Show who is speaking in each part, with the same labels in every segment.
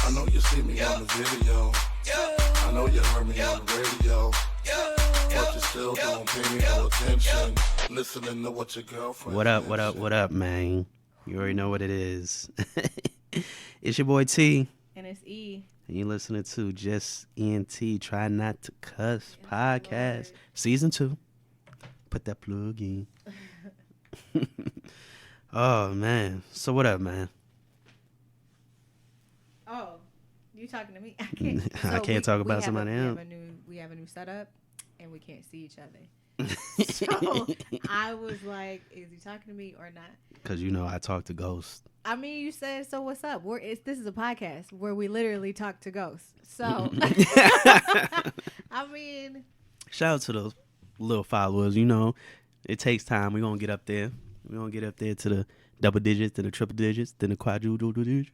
Speaker 1: I know you see me on the video. I know you heard me on the radio. But you still don't pay me no attention. Listening to what your girlfriend
Speaker 2: What up, man? You already know what it is. It's your boy T.
Speaker 3: And it's E.
Speaker 2: And you're listening to JUSSE&T, Try Not to Cuss podcast. Lord. Season 2. Put that plug in. Oh, man. So what up, man?
Speaker 3: Oh, you talking to me? I can't. So
Speaker 2: I can't talk about somebody else.
Speaker 3: We have a new setup, and we can't see each other. So I was like, is he talking to me or not?
Speaker 2: Because you know I talk to ghosts.
Speaker 3: I mean, you said, so what's up? This is a podcast where we literally talk to ghosts. So, I mean.
Speaker 2: Shout out to those little followers. You know, it takes time. We're going to get up there. We're going to get up there to the double digits, then the triple digits, then the quadruple digits.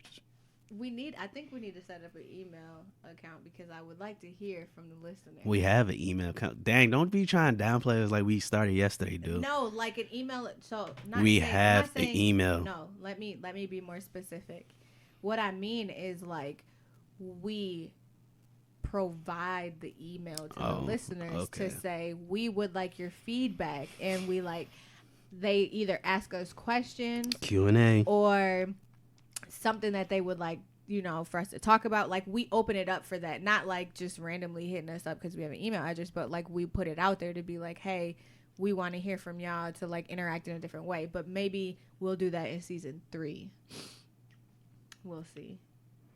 Speaker 3: I think we need to set up an email account because I would like to hear from the listeners.
Speaker 2: We have an email account. Dang, don't be trying to downplay us like we started yesterday, dude.
Speaker 3: No, like an email. So
Speaker 2: we have an email.
Speaker 3: No, let me be more specific. What I mean is like we provide the email to the listeners to say we would like your feedback, and they either ask us questions,
Speaker 2: Q&A,
Speaker 3: or something that they would like, for us to talk about. Like, we open it up for that, not like just randomly hitting us up because we have an email address, but like we put it out there to be like, hey, we want to hear from y'all, to like interact in a different way. But maybe we'll do that in season 3. We'll see,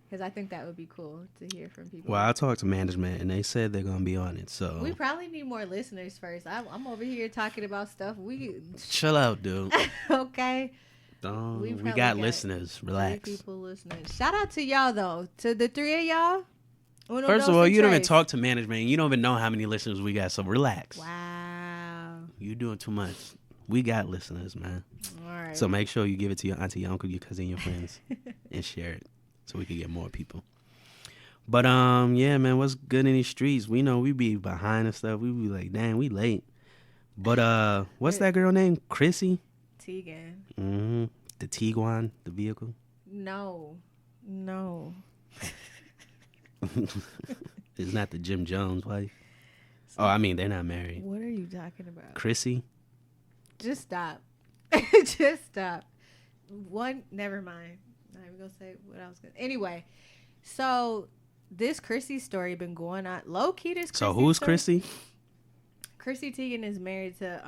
Speaker 3: because I think that would be cool to hear from people.
Speaker 2: Well, I talked to management and they said they're gonna be on it, so
Speaker 3: we probably need more listeners first. I'm over here talking about stuff. We
Speaker 2: chill out, dude.
Speaker 3: Okay.
Speaker 2: We got listeners. Relax.
Speaker 3: People listening. Shout out to y'all though. To the 3 of y'all.
Speaker 2: First of all, you don't even talk to management. You don't even know how many listeners we got. So relax.
Speaker 3: Wow.
Speaker 2: You doing too much. We got listeners, man.
Speaker 3: All right.
Speaker 2: So make sure you give it to your auntie, your uncle, your cousin, your friends, and share it so we can get more people. But yeah, man, what's good in these streets? We know we be behind and stuff. We be like, dang, we late. But what's that girl name? Chrissy
Speaker 3: Teigen.
Speaker 2: Mm-hmm. The Tiguan, the vehicle.
Speaker 3: No.
Speaker 2: It's not the Jim Jones wife. Oh, I mean, they're not married.
Speaker 3: What are you talking about?
Speaker 2: Chrissy.
Speaker 3: Just stop. Just stop. Never mind. Not even gonna say what I was gonna. Anyway, so this Chrissy story been going on low key.
Speaker 2: So who's story? Chrissy?
Speaker 3: Chrissy Teigen is married to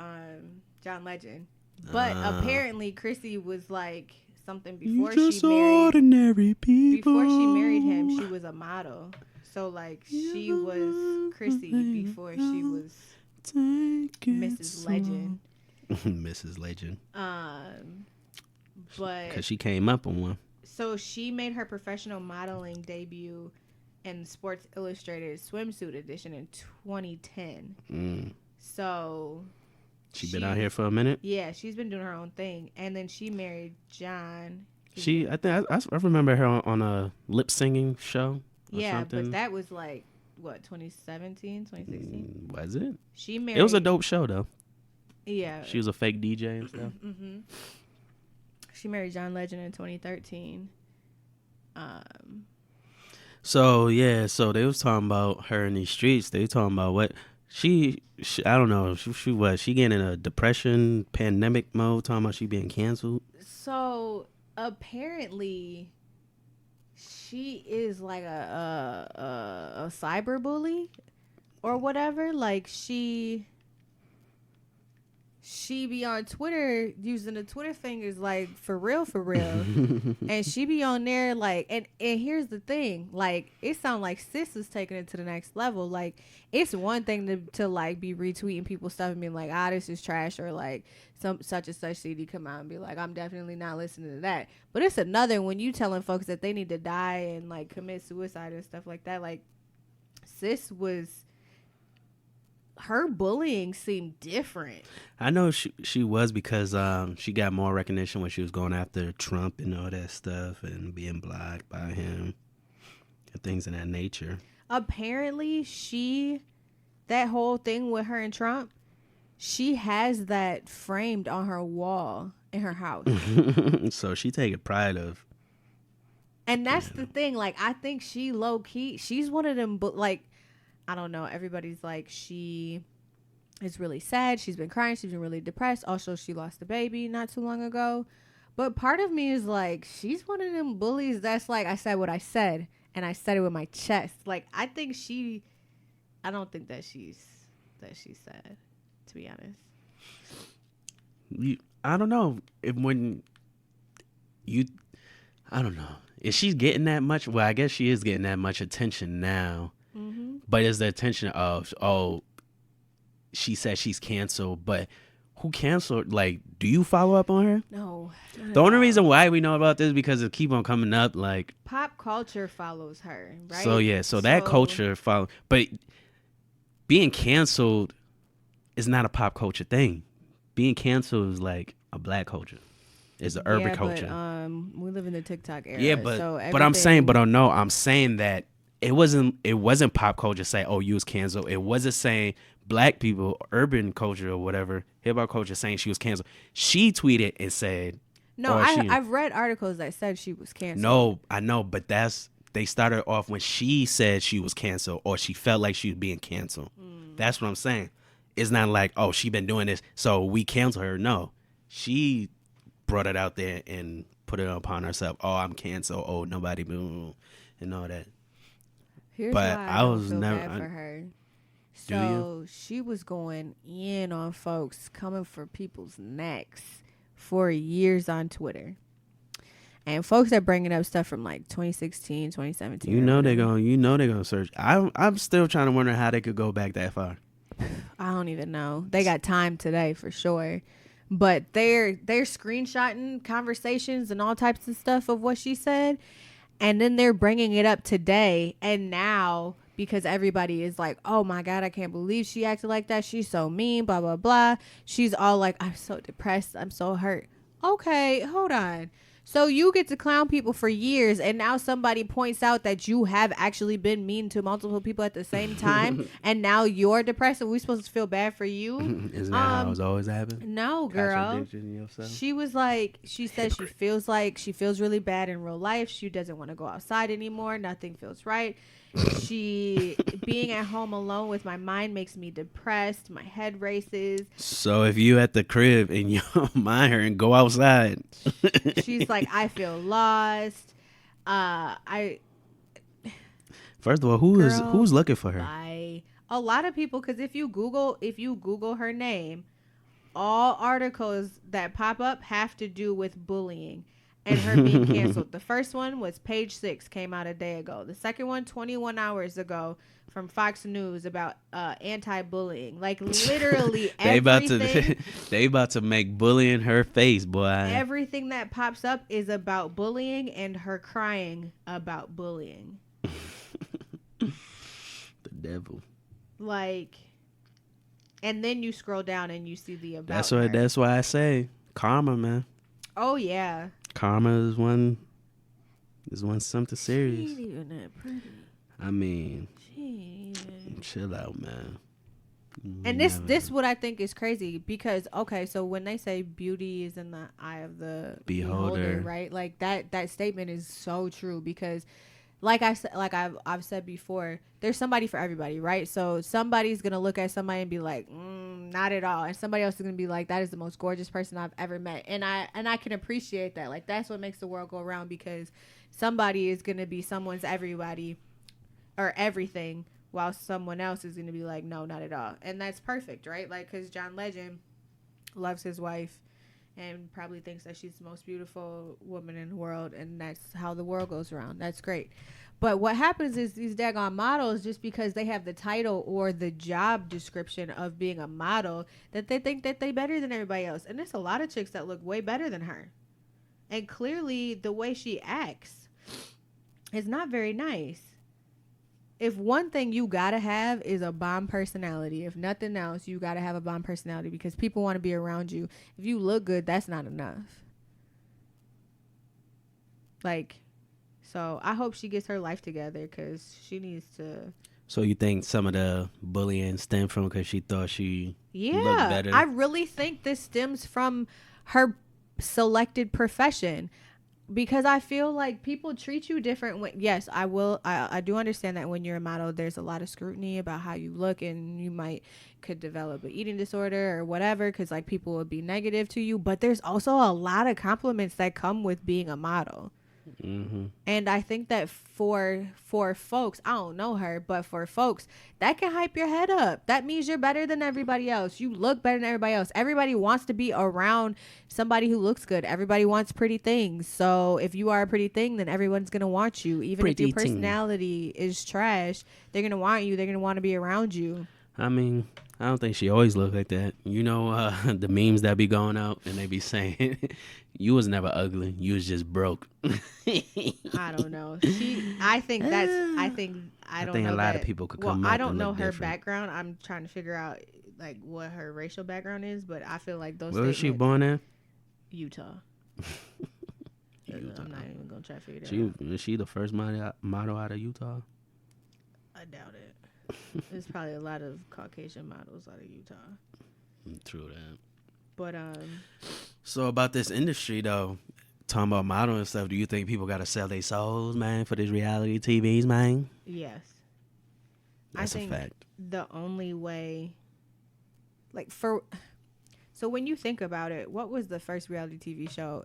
Speaker 3: John Legend. But apparently Chrissy was like something before she married
Speaker 2: ordinary people.
Speaker 3: Before she married him, she was a model. So like she was Chrissy before she was Mrs. Legend.
Speaker 2: Mrs. Legend.
Speaker 3: But
Speaker 2: because she came up on one.
Speaker 3: So she made her professional modeling debut in Sports Illustrated swimsuit edition in 2010. So
Speaker 2: She been out here for a minute?
Speaker 3: Yeah, she's been doing her own thing. And then she married John.
Speaker 2: I remember her on a lip singing show.
Speaker 3: Yeah,
Speaker 2: something.
Speaker 3: But that was like, what, 2017, 2016?
Speaker 2: Was it?
Speaker 3: She married.
Speaker 2: It was a dope show, though.
Speaker 3: Yeah.
Speaker 2: She was a fake DJ and stuff.
Speaker 3: Mm-hmm. She married John Legend in 2013.
Speaker 2: So they was talking about her in these streets. They talking about what she I don't know. She getting in a depression, pandemic mode, talking about she being canceled.
Speaker 3: So apparently she is like a cyber bully or whatever. Like she be on Twitter using the Twitter fingers like for real. And she be on there like, and here's the thing, like it sounds like sis is taking it to the next level. Like it's one thing to like be retweeting people's stuff and being like, this is trash, or like some such and such CD come out and be like, I'm definitely not listening to that. But it's another when you telling folks that they need to die and like commit suicide and stuff like that. Like sis was, her bullying seemed different.
Speaker 2: I know she was because she got more recognition when she was going after Trump and all that stuff and being blocked by him and things of that nature.
Speaker 3: Apparently that whole thing with her and Trump, she has that framed on her wall in her house.
Speaker 2: So she taking pride of
Speaker 3: And that's the thing. Like, I think she low key, she's one of them, but like, I don't know. Everybody's like, she is really sad. She's been crying. She's been really depressed. Also, she lost a baby not too long ago. But part of me is like, she's one of them bullies that's like, I said what I said, and I said it with my chest. Like, I don't think that she's sad, to be honest.
Speaker 2: I don't know I don't know. Is she getting that much? Well, I guess she is getting that much attention now. Mm-hmm. But is the attention of, oh, she said she's canceled, but who canceled? Like, do you follow up on her?
Speaker 3: No.
Speaker 2: The only reason why we know about this is because it keep on coming up. Like,
Speaker 3: pop culture follows her, right?
Speaker 2: So yeah, so that culture follow. But being canceled is not a pop culture thing. Being canceled is like a black culture. It's an urban culture.
Speaker 3: But, we live in the TikTok era.
Speaker 2: Yeah, but I'm saying that it wasn't pop culture say, oh, you was canceled. It wasn't saying black people, urban culture or whatever, hip hop culture saying she was canceled. She tweeted and said,
Speaker 3: no, I've read articles that said she was canceled.
Speaker 2: No, I know, but they started off when she said she was canceled or she felt like she was being canceled. That's what I'm saying. It's not like, oh, she been doing this, so we cancel her. No, she brought it out there and put it upon herself. Oh, I'm canceled. Oh, nobody, and all that.
Speaker 3: Here's
Speaker 2: but
Speaker 3: why
Speaker 2: I was
Speaker 3: feel
Speaker 2: never
Speaker 3: bad for her. So she was going in on folks, coming for people's necks for years on Twitter. And folks are bringing up stuff from like 2016, 2017.
Speaker 2: You know they're gonna search. I'm still trying to wonder how they could go back that far.
Speaker 3: I don't even know. They got time today for sure. But they're screenshotting conversations and all types of stuff of what she said. And then they're bringing it up today. And now, because everybody is like, oh my God, I can't believe she acted like that. She's so mean, blah, blah, blah. She's all like, I'm so depressed. I'm so hurt. Okay, hold on. So you get to clown people for years, and now somebody points out that you have actually been mean to multiple people at the same time, and now you're depressed, and we're supposed to feel bad for you?
Speaker 2: Isn't that how it's always happened?
Speaker 3: No, girl. She was like, she said she feels really bad in real life. She doesn't want to go outside anymore. Nothing feels right. Being at home alone with my mind makes me depressed. My head races.
Speaker 2: So if you at the crib and you don't mind her and go outside.
Speaker 3: She's like, I feel lost.
Speaker 2: First of all, who's looking for her?
Speaker 3: A lot of people, because if you Google her name, all articles that pop up have to do with bullying and her being canceled. The first one was Page 6, came out a day ago. The second one, 21 hours ago, from Fox News about anti-bullying. Like, literally everything.
Speaker 2: They about to make bullying her face, boy.
Speaker 3: Everything that pops up is about bullying and her crying about bullying.
Speaker 2: The devil.
Speaker 3: Like, and then you scroll down and you see the about
Speaker 2: That's why I say karma, man.
Speaker 3: Oh, yeah.
Speaker 2: Karma is one something serious.
Speaker 3: She ain't even that pretty.
Speaker 2: I mean, chill out, man.
Speaker 3: And this what I think is crazy, because okay, so when they say beauty is in the eye of the beholder, right? Like that statement is so true, because I've said before, there's somebody for everybody, right? So somebody's gonna look at somebody and be like, not at all, and somebody else is gonna be like, that is the most gorgeous person I've ever met, and I can appreciate that. Like, that's what makes the world go around, because somebody is gonna be someone's everybody or everything, while someone else is gonna be like, no, not at all, and that's perfect, right? Like, because John Legend loves his wife and probably thinks that she's the most beautiful woman in the world, and that's how the world goes around. That's great. But what happens is these daggone models, just because they have the title or the job description of being a model, that they think that they better than everybody else. And there's a lot of chicks that look way better than her. And clearly the way she acts is not very nice. If one thing you gotta have is a bomb personality, if nothing else, you gotta have a bomb personality, because people want to be around you. If you look good, that's not enough. Like, so I hope she gets her life together, because she needs to.
Speaker 2: So you think some of the bullying stemmed from because she thought she looked better?
Speaker 3: I really think this stems from her selected profession. because I feel like people treat you different when, yes, I do understand that when you're a model there's a lot of scrutiny about how you look, and you could develop an eating disorder or whatever, because like people will be negative to you, but there's also a lot of compliments that come with being a model.
Speaker 2: Mm-hmm.
Speaker 3: And I think that for folks, I don't know her, but for folks, that can hype your head up. That means you're better than everybody else. You look better than everybody else. Everybody wants to be around somebody who looks good. Everybody wants pretty things. So if you are a pretty thing, then everyone's going to want you. Even
Speaker 2: Pretty
Speaker 3: if your personality is trash, they're going to want you. They're going to want to be around you.
Speaker 2: I mean, I don't think she always looked like that. You know, the memes that be going out and they be saying, you was never ugly. You was just broke.
Speaker 3: I don't know. I think a lot
Speaker 2: of people could come up.
Speaker 3: I don't
Speaker 2: and
Speaker 3: know
Speaker 2: look
Speaker 3: her
Speaker 2: different.
Speaker 3: background. I'm trying to figure out like what her racial background is, but I feel like those.
Speaker 2: Where was she born in?
Speaker 3: Utah. I'm not even gonna try to figure that out.
Speaker 2: Was she the first model out of Utah?
Speaker 3: I doubt it. There's probably a lot of Caucasian models out of Utah.
Speaker 2: True that.
Speaker 3: But
Speaker 2: So about this industry though, talking about modeling and stuff, do you think people gotta sell their souls, man, for these reality TVs, man?
Speaker 3: yes.
Speaker 2: That's
Speaker 3: I think
Speaker 2: a fact.
Speaker 3: the only way, so when you think about it, what was the first reality TV show?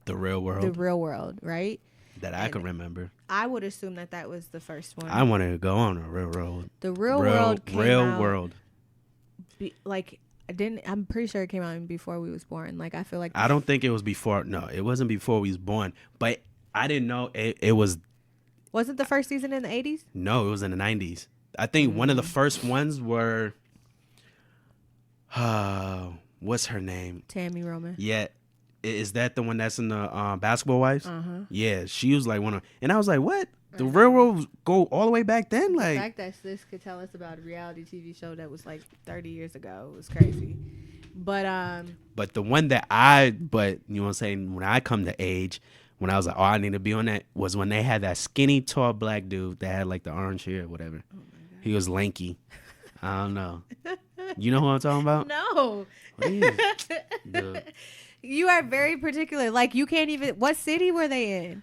Speaker 2: The Real World.
Speaker 3: The Real World, right?
Speaker 2: That I can remember.
Speaker 3: I would assume that was the first one.
Speaker 2: I wanted to go on a Real World.
Speaker 3: The Real World came out.
Speaker 2: World.
Speaker 3: I'm pretty sure it came out before we was born. Like I feel like
Speaker 2: I don't think it was before. No, it wasn't before we was born. But I didn't know it was.
Speaker 3: Wasn't the first season in the 80s?
Speaker 2: No, it was in the 90s. I think one of the first ones were. What's her name?
Speaker 3: Tammy Roman.
Speaker 2: Yeah. Is that the one that's in the Basketball Wives?
Speaker 3: Uh-huh.
Speaker 2: Yeah, she was like one of, and I was like, what? The Real World go all the way back then?
Speaker 3: The
Speaker 2: Like,
Speaker 3: fact that sis could tell us about a reality TV show that was like 30 years ago was crazy. But
Speaker 2: the one that you know what I'm saying, when I come to age, when I was like, oh, I need to be on that, was when they had that skinny, tall black dude that had like the orange hair or whatever. Oh he was lanky. I don't know. You know who I'm talking about?
Speaker 3: No. You are very particular. Like you can't even. What city were they in?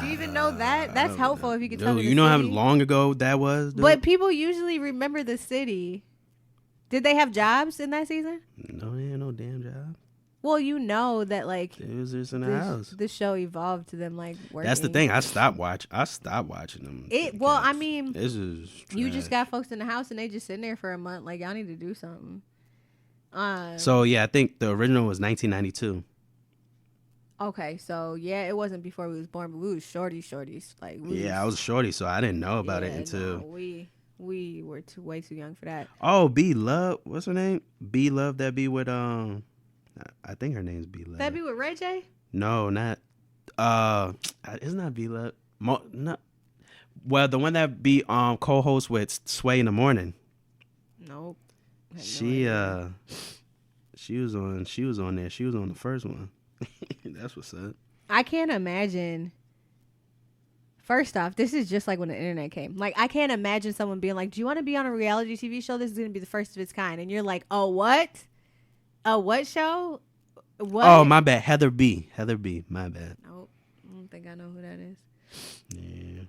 Speaker 3: Do you even know that? That's helpful if you could tell me.
Speaker 2: You know how long ago that was? Dude?
Speaker 3: But people usually remember the city. Did they have jobs in that season?
Speaker 2: No, they had no damn job.
Speaker 3: Well, you know that like
Speaker 2: it was just in the house.
Speaker 3: The show evolved to them like working.
Speaker 2: That's the thing. I stopped watching them.
Speaker 3: Well, I mean,
Speaker 2: this is trash.
Speaker 3: You just got folks in the house and they just sitting there for a month. Like y'all need to do something.
Speaker 2: So yeah, I think the original was 1992.
Speaker 3: Okay, so yeah, it wasn't before we was born, but we was shorties. Like
Speaker 2: I was a shorty, so I didn't know about it until
Speaker 3: we were way too young for that.
Speaker 2: Oh, B Love, what's her name? B Love that be with I think her name's B Love.
Speaker 3: That be with Ray J?
Speaker 2: No, not it's not B Love. No, well, the one that be co-host with Sway in the morning.
Speaker 3: Nope.
Speaker 2: She was on there. She was on the first one. That's what's up.
Speaker 3: I can't imagine. First off, this is just like when the internet came. Like I can't imagine someone being like, "Do you want to be on a reality TV show? This is going to be the first of its kind." And you're like, "Oh, what? A what show? What?"
Speaker 2: Oh, my bad. Heather B. My bad.
Speaker 3: Nope. I don't think I know who that is.
Speaker 2: Yeah.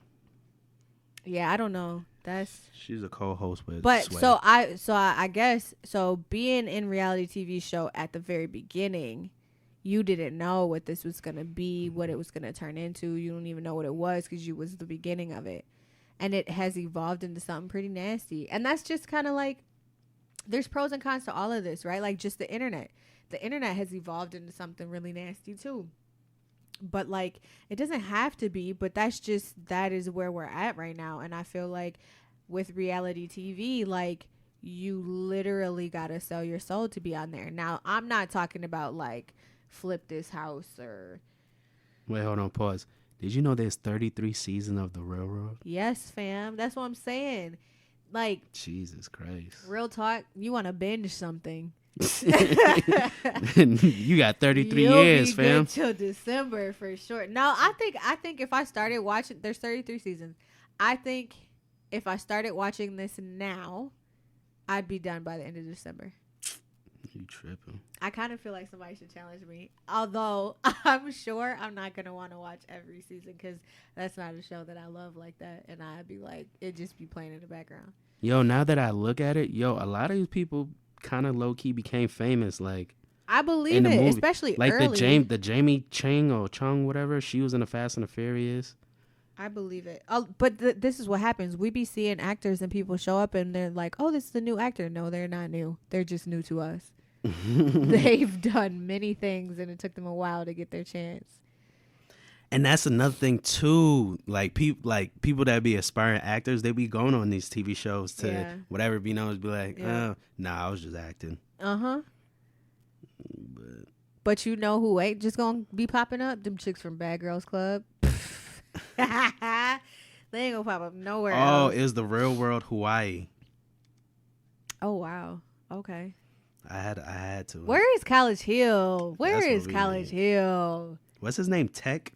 Speaker 3: Yeah, I don't know.
Speaker 2: She's a co-host with
Speaker 3: But
Speaker 2: Sway.
Speaker 3: so I guess being in reality TV show at the very beginning, you didn't know what this was going to be, what it was going to turn into. You don't even know what it was because you was the beginning of it. And it has evolved into something pretty nasty. And that's just kind of like, there's pros and cons to all of this, right? Like just the internet. The internet has evolved into something really nasty too. But like, it doesn't have to be, but that is where we're at right now. And I feel like with reality TV, like you literally got to sell your soul to be on there. Now, I'm not talking about like flip this house or.
Speaker 2: Wait, hold on, pause. Did you know there's 33 seasons of The Real World?
Speaker 3: Yes, fam. That's what I'm saying. Like.
Speaker 2: Jesus Christ.
Speaker 3: Real talk. You want to binge something.
Speaker 2: You got 33 years, fam.
Speaker 3: You'll be good till December for sure. No, I think if I started watching, there's 33 seasons. I think if I started watching this now, I'd be done by the end of December.
Speaker 2: You tripping?
Speaker 3: I kind of feel like somebody should challenge me. Although I'm sure I'm not gonna want to watch every season because that's not a show that I love like that, and I'd be like, it just be playing in the background.
Speaker 2: Yo, now that I look at it, a lot of these people kind of low key became famous. Like
Speaker 3: I believe
Speaker 2: in the
Speaker 3: it,
Speaker 2: movie,
Speaker 3: especially
Speaker 2: like
Speaker 3: early.
Speaker 2: the Jamie Chang or Chung, whatever. She was in the Fast and the Furious.
Speaker 3: I believe it. But this is what happens. We be seeing actors and people show up and they're like, oh, this is the new actor. No, they're not new. They're just new to us. They've done many things and it took them a while to get their chance.
Speaker 2: And that's another thing too. Like people that be aspiring actors, they be going on these TV shows to whatever be known as be like, nah, I was just acting.
Speaker 3: But you know who ain't just gonna be popping up? Them chicks from Bad Girls Club. They ain't gonna pop up nowhere else.
Speaker 2: It was the Real World Hawaii.
Speaker 3: Oh wow. Okay.
Speaker 2: I had to.
Speaker 3: Where is College Hill? Where
Speaker 2: That's
Speaker 3: is
Speaker 2: what we
Speaker 3: College
Speaker 2: need.
Speaker 3: Hill?
Speaker 2: What's his name? Tech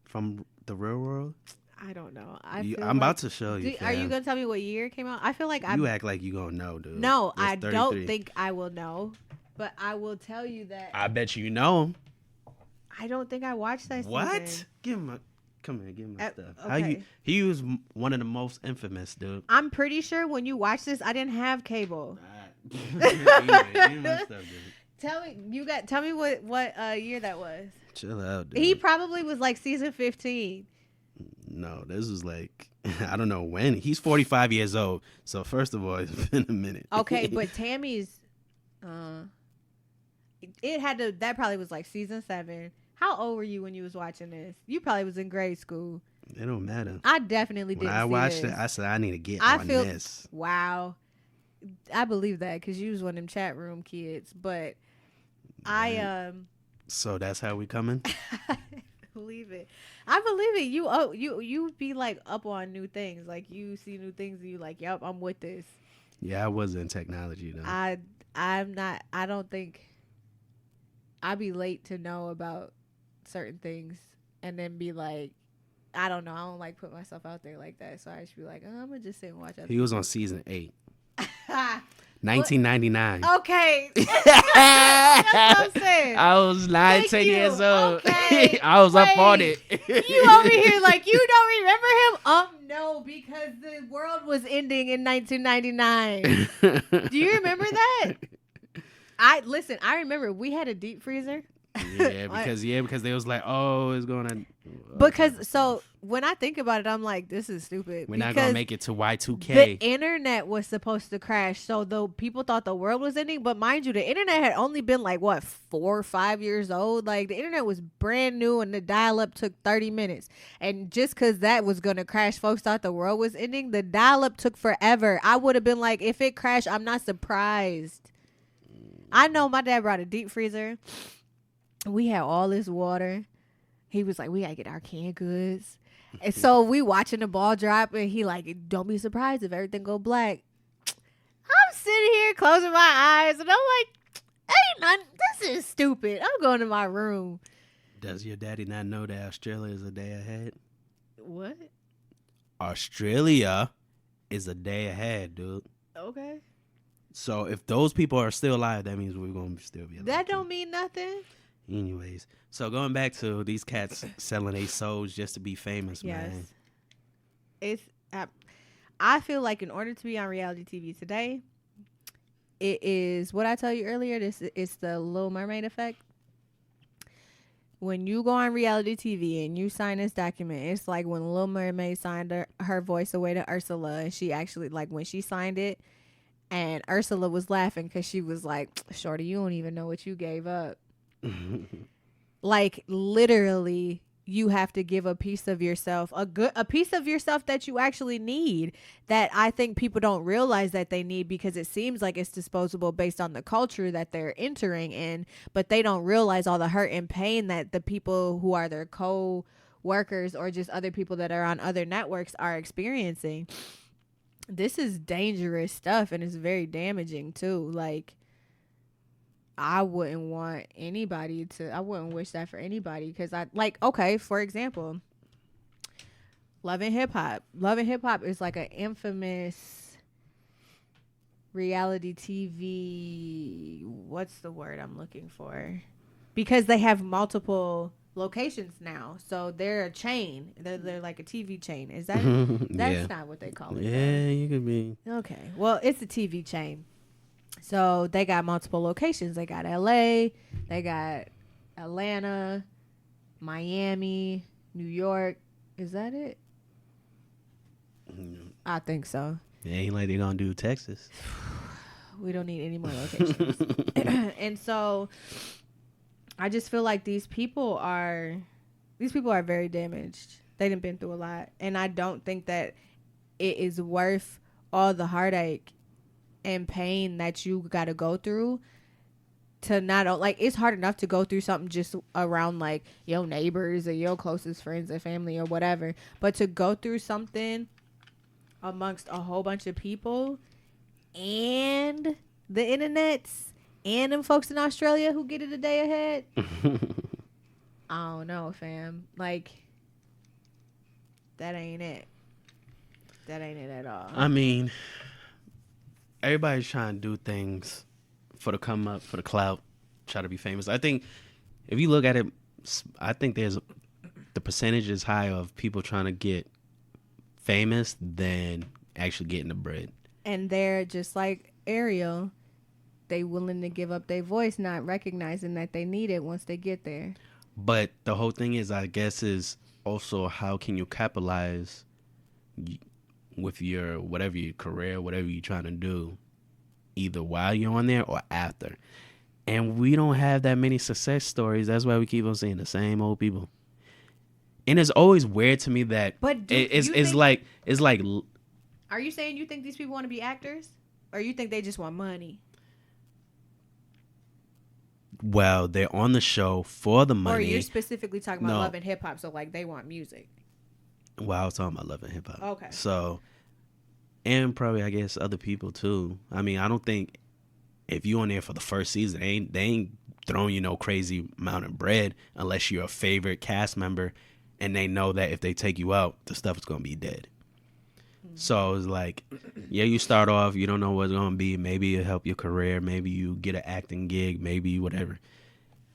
Speaker 2: from the Real World.
Speaker 3: I don't know.
Speaker 2: I'm about to show you.
Speaker 3: Are you gonna tell me what year it came out? I feel like
Speaker 2: you act like you gonna know, dude.
Speaker 3: No,
Speaker 2: There's
Speaker 3: I
Speaker 2: 33.
Speaker 3: don't think I will know, but I will tell you that
Speaker 2: I bet you know him.
Speaker 3: I don't think I watched that
Speaker 2: What?
Speaker 3: season.
Speaker 2: Come here, give me my stuff.
Speaker 3: Okay.
Speaker 2: He was one of the most infamous, dude.
Speaker 3: I'm pretty sure when you watched this, I didn't have cable.
Speaker 2: Anyway, give me my stuff, dude.
Speaker 3: Tell me what year that was.
Speaker 2: Chill out, dude.
Speaker 3: He probably was like season 15.
Speaker 2: No, this was like I don't know when. He's 45 years old. So first of all, it's been a minute.
Speaker 3: Okay, but Tammy's that probably was like season 7. How old were you when you was watching this? You probably was in grade school.
Speaker 2: It don't matter.
Speaker 3: I definitely didn't.
Speaker 2: When I watched it, I said I need to get on this.
Speaker 3: Wow. I believe that because you was one of them chat room kids, but I
Speaker 2: So that's how we coming?
Speaker 3: believe it. I believe it. You be like up on new things. Like you see new things and you like, yep, I'm with this.
Speaker 2: Yeah, I was in technology though.
Speaker 3: I'm not. I don't think. I'd be late to know about certain things and then be like, I don't know. I don't like put myself out there like that. So I should be like, I'm gonna just sit and watch.
Speaker 2: He was on season 8. 1999.
Speaker 3: Okay. That's what I'm saying.
Speaker 2: I was 10 years old.
Speaker 3: Okay.
Speaker 2: I was up on it.
Speaker 3: You over here like you don't remember him? No, because the world was ending in 1999. Do you remember that? I remember we had a deep freezer.
Speaker 2: Yeah, because they was like, oh, it's going to.
Speaker 3: Because so when I think about it, I'm like, this is stupid.
Speaker 2: We're not going to make it to Y2K.
Speaker 3: The internet was supposed to crash. So though people thought the world was ending, but mind you, the internet had only been like, 4 or 5 years old. Like the internet was brand new and the dial-up took 30 minutes. And just because that was going to crash, folks thought the world was ending. The dial-up took forever. I would have been like, if it crashed, I'm not surprised. I know my dad brought a deep freezer. We had all this water. He was like, we got to get our canned goods. And so we watching the ball drop and he like, don't be surprised if everything go black. I'm sitting here closing my eyes and I'm like, ain't nothing. This is stupid. I'm going to my room.
Speaker 2: Does your daddy not know that Australia is a day ahead?
Speaker 3: What?
Speaker 2: Australia is a day ahead, dude.
Speaker 3: Okay.
Speaker 2: So if those people are still alive, that means we're going to still be alive.
Speaker 3: That don't mean nothing.
Speaker 2: Anyways, so going back to these cats selling their souls just to be famous, man.
Speaker 3: It's I feel like in order to be on reality TV today, it is what I told you earlier. It's the Little Mermaid effect. When you go on reality TV and you sign this document, it's like when Little Mermaid signed her voice away to Ursula, and she actually like when she signed it, and Ursula was laughing because she was like, "Shorty, you don't even know what you gave up." Like literally you have to give a piece of yourself, a piece of yourself that you actually need, that I think people don't realize that they need because it seems like it's disposable based on the culture that they're entering in, but they don't realize all the hurt and pain that the people who are their co-workers or just other people that are on other networks are experiencing. This is dangerous stuff and it's very damaging too. Like I wouldn't wish that for anybody because okay, for example, Love and Hip Hop. Love and Hip Hop is like an infamous reality TV. What's the word I'm looking for? Because they have multiple locations now, so they're a chain. They're like a TV chain. Is that? That's not what they call it.
Speaker 2: Yeah, you could be.
Speaker 3: Okay. Well, it's a TV chain. So they got multiple locations. They got LA, they got Atlanta, Miami, New York. Is that it? I think so.
Speaker 2: It ain't like they're gonna do Texas.
Speaker 3: We don't need any more locations. And so I just feel like these people are very damaged. They done been through a lot. And I don't think that it is worth all the heartache and pain that you got to go through to not, like, it's hard enough to go through something just around like your neighbors or your closest friends or family or whatever, but to go through something amongst a whole bunch of people and the internets and them folks in Australia who get it a day ahead. I don't know, fam. Like, that ain't it. That ain't it at all.
Speaker 2: I mean, everybody's trying to do things for the come up, for the clout, try to be famous. I think if you look at it, I think the percentage is high of people trying to get famous than actually getting the bread.
Speaker 3: And they're just like Ariel. They willing to give up their voice, not recognizing that they need it once they get there.
Speaker 2: But the whole thing is, I guess, is also how can you capitalize with your whatever your career, whatever you're trying to do, either while you're on there or after. And we don't have that many success stories. That's why we keep on seeing the same old people. And it's always weird to me that it's like.
Speaker 3: Are you saying you think these people want to be actors, or you think they just want money?
Speaker 2: Well, they're on the show for the money.
Speaker 3: Or you're specifically talking about Love and Hip Hop, so like they want music.
Speaker 2: Well, I was talking about Love and Hip Hop.
Speaker 3: Okay.
Speaker 2: So, and probably I guess other people too. I mean, I don't think if you on there for the first season, they ain't throwing you no crazy amount of bread unless you're a favorite cast member, and they know that if they take you out, the stuff is gonna be dead. So it's like, yeah, you start off, you don't know what's going to be. Maybe it'll help your career. Maybe you get an acting gig, maybe whatever.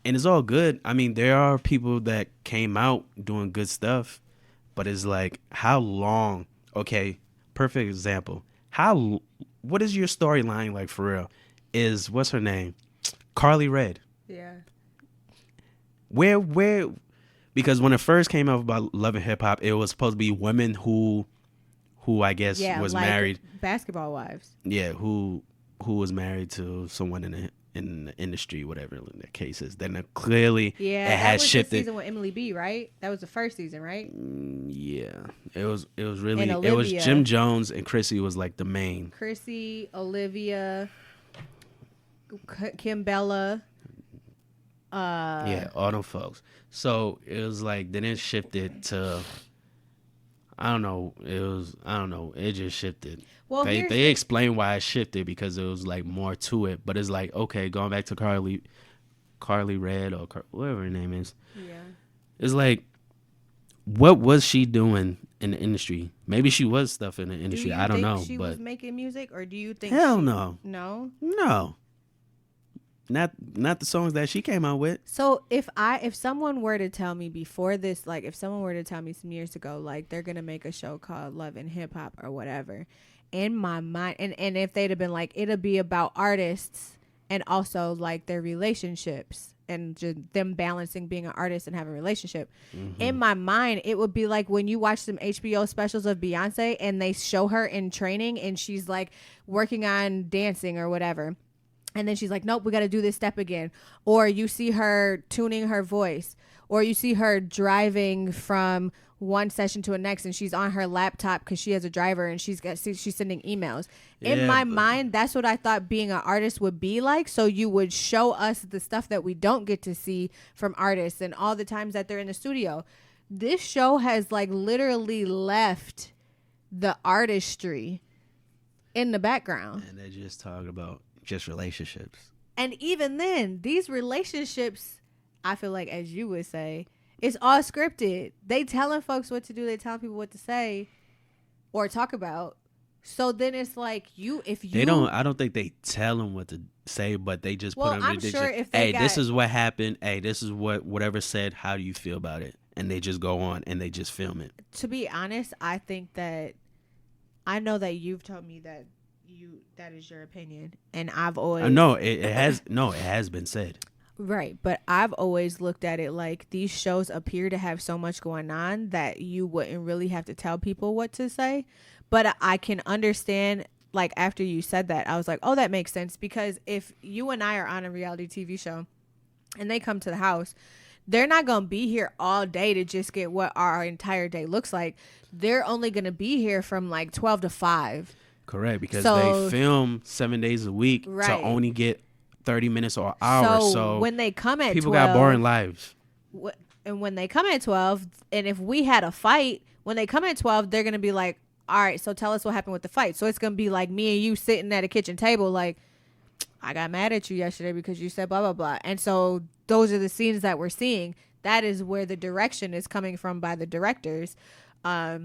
Speaker 2: And it's all good. I mean, there are people that came out doing good stuff, but it's like, how long? Okay, perfect example. What is your storyline like for real? What's her name? Carly Red.
Speaker 3: Yeah.
Speaker 2: Where, because when it first came out about Love and Hip Hop, it was supposed to be women who I guess was like married,
Speaker 3: basketball wives.
Speaker 2: Yeah, who was married to someone in the industry, whatever the case is. Then clearly it had shifted.
Speaker 3: The season with Emily B, right? That was the first season, right?
Speaker 2: Yeah, it was really it was Jim Jones and Chrissy was like the main.
Speaker 3: Chrissy, Olivia, Kim Bella.
Speaker 2: Yeah, all them folks. So it was like then it shifted to. I don't know. It just shifted. Well, they explained why it shifted because it was like more to it. But it's like, okay, going back to Carly Red or whatever her name is.
Speaker 3: Yeah.
Speaker 2: It's like, what was she doing in the industry? Maybe she was stuff in the industry. I don't know.
Speaker 3: She was making music, or do you think?
Speaker 2: Hell no.
Speaker 3: No.
Speaker 2: Not the songs that she came out with.
Speaker 3: So if someone were to tell me before this, like if someone were to tell me some years ago, like they're gonna make a show called Love and Hip Hop or whatever, in my mind, and if they'd have been like, it'll be about artists and also like their relationships and just them balancing being an artist and having a relationship. Mm-hmm. In my mind, it would be like when you watch some HBO specials of Beyonce and they show her in training and she's like working on dancing or whatever. And then she's like, nope, we got to do this step again. Or you see her tuning her voice. Or you see her driving from one session to the next and she's on her laptop because she has a driver and she's sending emails. In my mind, that's what I thought being an artist would be like. So you would show us the stuff that we don't get to see from artists and all the times that they're in the studio. This show has like literally left the artistry in the background.
Speaker 2: And they just talk about just relationships.
Speaker 3: And even then, these relationships, I feel like, as you would say, it's all scripted. They telling folks what to do. They telling people what to say or talk about. So then it's like
Speaker 2: they don't. I don't think they tell them what to say, but they just put them.
Speaker 3: I'm sure if they
Speaker 2: hey, this is what happened. Hey, this is whatever said. How do you feel about it? And they just go on and they just film it.
Speaker 3: To be honest, I think that I know that you've told me that that is your opinion, and I've always
Speaker 2: no, it has been said.
Speaker 3: Right, but I've always looked at it like these shows appear to have so much going on that you wouldn't really have to tell people what to say. But I can understand, like, after you said that, I was like, oh, that makes sense. Because if you and I are on a reality TV show and they come to the house, they're not going to be here all day to just get what our entire day looks like. They're only going to be here from like 12 to 5.
Speaker 2: Correct, because they film 7 days a week to only get 30 minutes or an hour. So
Speaker 3: when they come at
Speaker 2: people
Speaker 3: 12,
Speaker 2: got boring lives.
Speaker 3: And when they come at 12, and if we had a fight, when they come at 12, they're going to be like, all right, so tell us what happened with the fight. So it's going to be like me and you sitting at a kitchen table like, I got mad at you yesterday because you said blah, blah, blah. And so those are the scenes that we're seeing. That is where the direction is coming from by the directors. But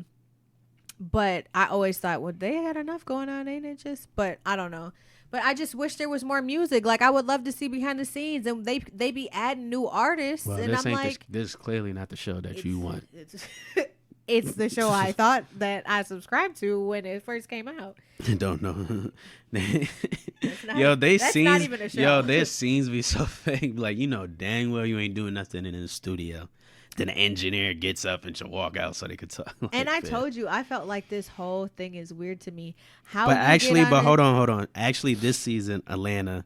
Speaker 3: I always thought, well, they had enough going on, ain't it? But I don't know. But I just wish there was more music. Like, I would love to see behind the scenes, and they be adding new artists.
Speaker 2: Well,
Speaker 3: and
Speaker 2: this
Speaker 3: I'm
Speaker 2: ain't
Speaker 3: like,
Speaker 2: this is clearly not the show that you want.
Speaker 3: It's the show I thought that I subscribed to when it first came out.
Speaker 2: Don't know.
Speaker 3: Not even a show.
Speaker 2: Yo, their scenes be so fake. Like, you know dang well you ain't doing nothing in the studio. Then the engineer gets up and should walk out so they could talk. Like,
Speaker 3: and I told you, I felt like this whole thing is weird to me. Hold
Speaker 2: on. Actually, this season, Atlanta,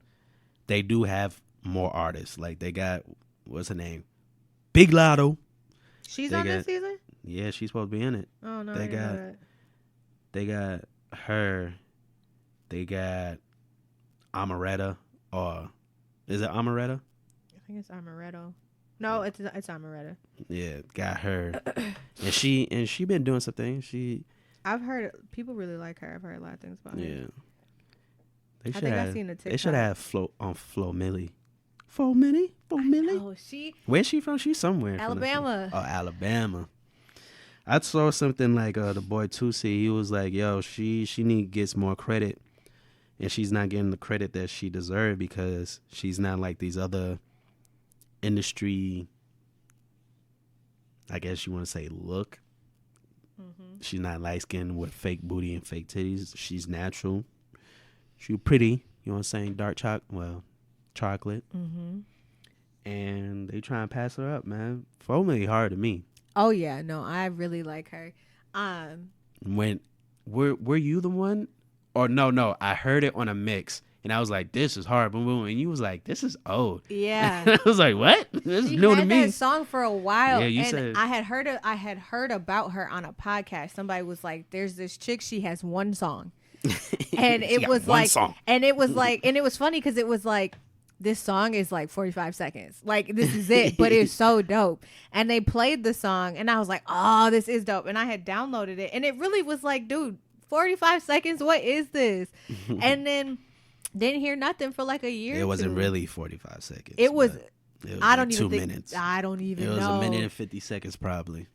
Speaker 2: they do have more artists. Like, they got, what's her name? Big Lotto.
Speaker 3: She's on this season?
Speaker 2: Yeah, she's supposed to be in it.
Speaker 3: Oh, no,
Speaker 2: they got her. They got Amaretta. Or is it Amaretta?
Speaker 3: I think it's Amaretto. No, it's Amaretta.
Speaker 2: Yeah, got her. and she been doing something.
Speaker 3: I've heard people really like her. I've heard a lot of things about her.
Speaker 2: Yeah.
Speaker 3: I've seen the TikTok.
Speaker 2: They should have Flo Milli. Flo Milli?
Speaker 3: Oh,
Speaker 2: where's she from? She's somewhere.
Speaker 3: Alabama.
Speaker 2: Oh, Alabama. I saw something like the boy Tusi. He was like, yo, she need to get more credit. And she's not getting the credit that she deserved because she's not like these other industry, I guess you want to say, look. Mm-hmm. She's not light skinned with fake booty and fake titties. She's natural. She's pretty. You know what I'm saying? Dark chocolate. Mm-hmm. And they try and pass her up, man. Flo Milli hard to me.
Speaker 3: Oh yeah, no, I really like her.
Speaker 2: When were you the one? Or no, I heard it on a mix. And I was like, this is hard. Boom, boom. And you was like, this is old.
Speaker 3: Yeah.
Speaker 2: I was like, what? This is new to me.
Speaker 3: She had that song for a while.
Speaker 2: Yeah, you
Speaker 3: and
Speaker 2: said.
Speaker 3: I had heard about her on a podcast. Somebody was like, there's this chick, she has one song. And it was like, and it was funny because it was like, this song is like 45 seconds. Like, this is it. But it's so dope. And they played the song and I was like, oh, this is dope. And I had downloaded it. And it really was like, dude, 45 seconds? What is this? And then didn't hear nothing for like a year.
Speaker 2: It wasn't really 45 seconds.
Speaker 3: It was I don't
Speaker 2: like
Speaker 3: even
Speaker 2: 2
Speaker 3: think,
Speaker 2: minutes.
Speaker 3: I don't even know.
Speaker 2: It was a minute and 50 seconds probably.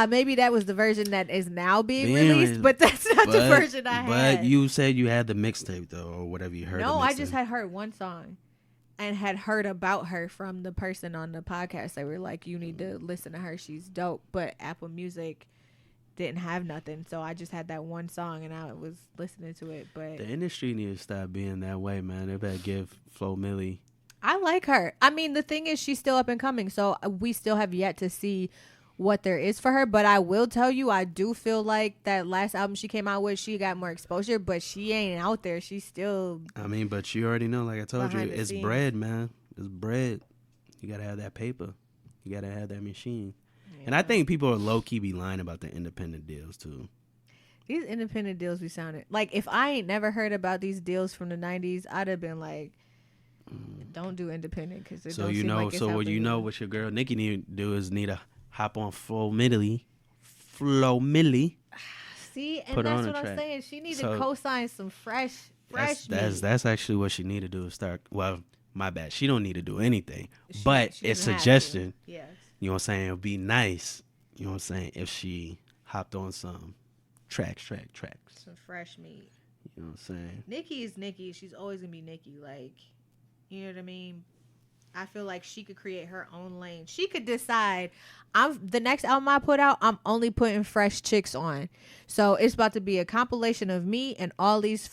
Speaker 3: Maybe that was the version that is now being released, but that's not the version I had.
Speaker 2: But you said you had the mixtape though, or whatever you heard.
Speaker 3: No, I just had heard one song and had heard about her from the person on the podcast. They were like, you need to listen to her. She's dope. But Apple Music didn't have nothing. So I just had that one song and I was listening to it. But
Speaker 2: the industry needs to stop being that way, man. They better give Flo Milli.
Speaker 3: I like her. I mean, the thing is, she's still up and coming. So we still have yet to see what there is for her. But I will tell you, I do feel like that last album she came out with, she got more exposure, but she ain't out there. She's still,
Speaker 2: I mean, but you already know, like I told you, it's bread, man. It's bread. You gotta have that paper. You gotta have that machine. Yeah. And I think people are low-key be lying about the independent deals too.
Speaker 3: These independent deals be sounding like, if I ain't never heard about these deals from the 90s, I'd have been like, don't do independent because it don't seem like it's
Speaker 2: what you know what your girl Nikki need to do is need to hop on Flo Milli.
Speaker 3: See, and that's what I'm saying. She needs to co-sign some fresh
Speaker 2: that's actually what she need to do is start. Well, my bad. She don't need to do anything, but it's suggestion.
Speaker 3: Yes.
Speaker 2: You know what I'm saying? It'd be nice. You know what I'm saying? If she hopped on some Tracks.
Speaker 3: Some fresh meat.
Speaker 2: You know what I'm saying?
Speaker 3: Nikki is Nikki. She's always gonna be Nikki. Like, you know what I mean? I feel like she could create her own lane. She could decide, the next album I put out, I'm only putting fresh chicks on. So it's about to be a compilation of me and all these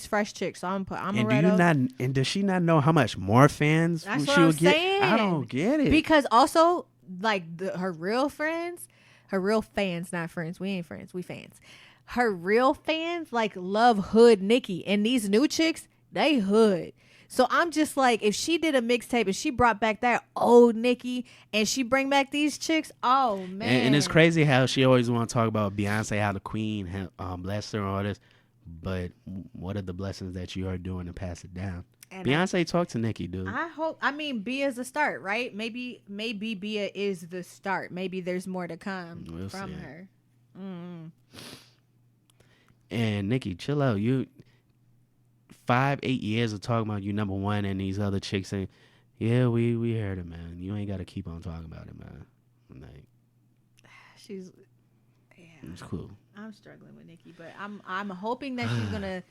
Speaker 3: fresh chicks. So I'm
Speaker 2: and does she not know how much more fans
Speaker 3: That's
Speaker 2: she
Speaker 3: what I'm
Speaker 2: would get?
Speaker 3: saying.
Speaker 2: I don't get it.
Speaker 3: Because also, like, her real friends, her real fans, not friends. We ain't friends. We fans. Her real fans, like, love hood Nikki. And these new chicks, they hood. So I'm just like, if she did a mixtape and she brought back that old Nikki and she bring back these chicks, oh man.
Speaker 2: And it's crazy how she always want to talk about Beyonce, how the queen blessed her and all this. But what are the blessings that you are doing to pass it down? And Beyonce talked to Nikki, dude.
Speaker 3: I mean, Bia's a start, right? Maybe Bia is the start. Maybe there's more to come from her. Mm.
Speaker 2: And Nikki, chill out. You 5-8 years of talking about you number one and these other chicks saying, yeah, we heard it, man. You ain't got to keep on talking about it, man. Like, it's cool.
Speaker 3: I'm struggling with Nikki, but I'm hoping that she's gonna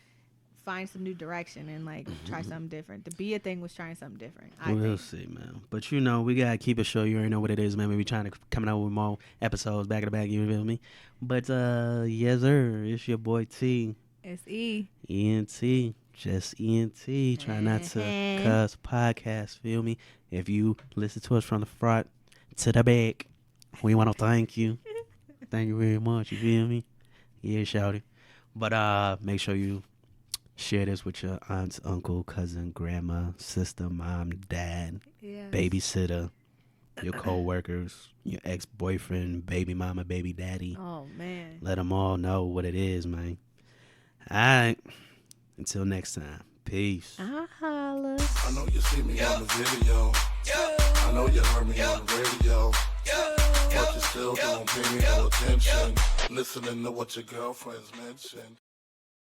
Speaker 3: find some new direction and like try something different. The Bia thing was trying something different.
Speaker 2: We'll see, man. But you know, we gotta keep it show. You already know what it is, man. We be trying to coming out with more episodes back to back. You feel me? But yes, sir. It's your boy T.
Speaker 3: It's E.
Speaker 2: ENT. Just ENT. Try not to cuss podcast. Feel me? If you listen to us from the front to the back, we want to thank you. Thank you very much. You feel me? Yeah, shouty. But make sure you share this with your aunts, uncle, cousin, grandma, sister, mom, dad, babysitter, your co-workers, your ex-boyfriend, baby mama, baby daddy.
Speaker 3: Oh, man.
Speaker 2: Let them all know what it is, man. All right. Until next time. Peace.
Speaker 3: Holla.
Speaker 1: I know you see me on the video. I know you heard me on the radio. But you still don't pay me no attention. Listening to what your girlfriends mention.